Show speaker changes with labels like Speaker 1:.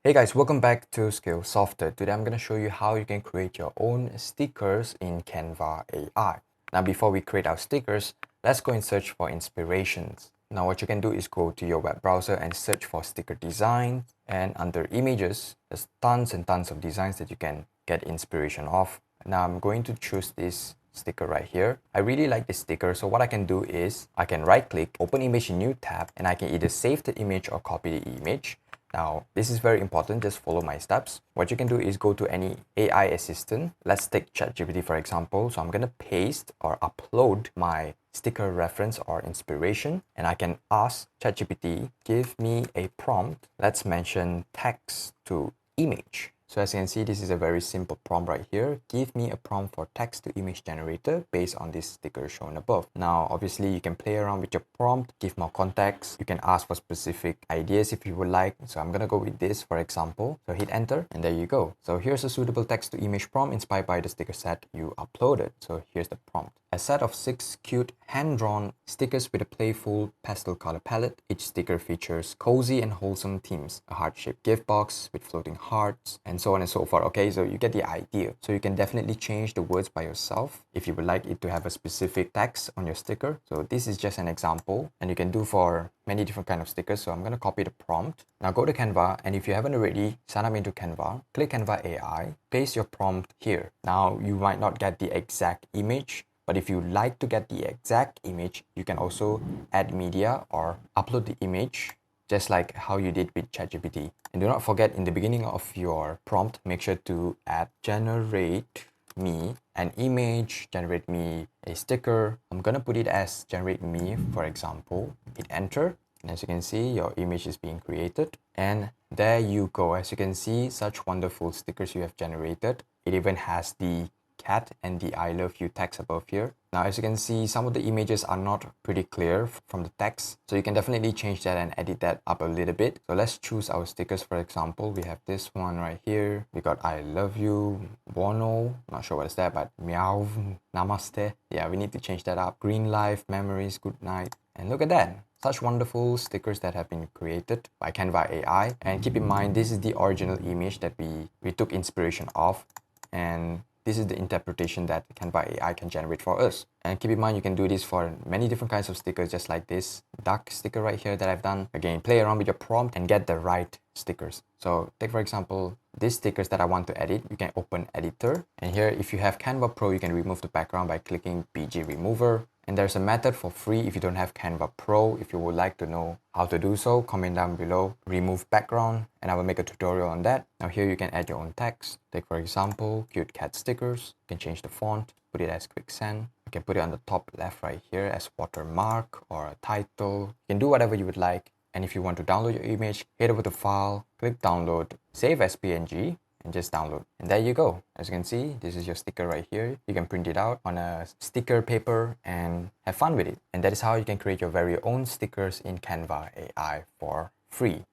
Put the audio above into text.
Speaker 1: Hey guys, welcome back to Skill Software. Today I'm going to show you how you can create your own stickers in Canva AI. Now before we create our stickers, let's go and search for inspirations. Now what you can do is go to your web browser and search for sticker design, and under images, there's tons and tons of designs that you can get inspiration of. Now I'm going to choose this sticker right here. I really like this sticker, so what I can do is I can right click, open image in new tab, and I can either save the image or copy the image. Now, this is very important, just follow my steps. What you can do is go to any AI assistant. Let's take ChatGPT for example. So I'm going to paste or upload my sticker reference or inspiration, and I can ask ChatGPT, give me a prompt. Let's mention text to image. So as you can see, this is a very simple prompt right here. Give me a prompt for text to image generator based on this sticker shown above. Now, obviously you can play around with your prompt, give more context. You can ask for specific ideas if you would like. So I'm gonna go with this, for example. So hit enter and there you go. So here's a suitable text to image prompt inspired by the sticker set you uploaded. So here's the prompt. A set of 6 cute hand-drawn stickers with a playful pastel color palette. Each sticker features cozy and wholesome themes, a heart-shaped gift box with floating hearts, and so on and so forth. Okay, so you get the idea. So you can definitely change the words by yourself if you would like it to have a specific text on your sticker. So this is just an example, and you can do for many different kind of stickers. So I'm going to copy the prompt. Now go to Canva, and if you haven't already, sign up into Canva, click Canva AI, paste your prompt here. Now you might not get the exact image, but if you like to get the exact image, you can also add media or upload the image just like how you did with ChatGPT. And do not forget, in the beginning of your prompt, make sure to add generate me an image, generate me a sticker. I'm gonna put it as generate me, for example. Hit enter. And as you can see, your image is being created. And there you go. As you can see, such wonderful stickers you have generated. It even has the cat and the I love you text above here. Now as you can see, some of the images are not pretty clear from the text, so you can definitely change that and edit that up a little bit. So let's choose our stickers. For example, we have this one right here. We got I love you, Bono, not sure what is that, but meow, namaste. Yeah, we need to change that up. Green life, memories, good night. And look at that, such wonderful stickers that have been created by Canva AI. And keep in mind, this is the original image that we took inspiration of, and this is the interpretation that Canva AI can generate for us. And keep in mind, you can do this for many different kinds of stickers, just like this duck sticker right here that I've done. Again, play around with your prompt and get the right stickers. So take for example, these stickers that I want to edit, you can open editor. And here, if you have Canva Pro, you can remove the background by clicking BG remover. And there's a method for free if you don't have Canva Pro. If you would like to know how to do so, comment down below, remove background, and I will make a tutorial on that. Now here you can add your own text. Take for example, cute cat stickers. You can change the font, put it as quicksand. You can put it on the top left right here as watermark or a title. You can do whatever you would like. And if you want to download your image, head over to file, click download, save as PNG, and just download. And there you go. As you can see, this is your sticker right here. You can print it out on a sticker paper and have fun with it. And that is how you can create your very own stickers in Canva AI for free.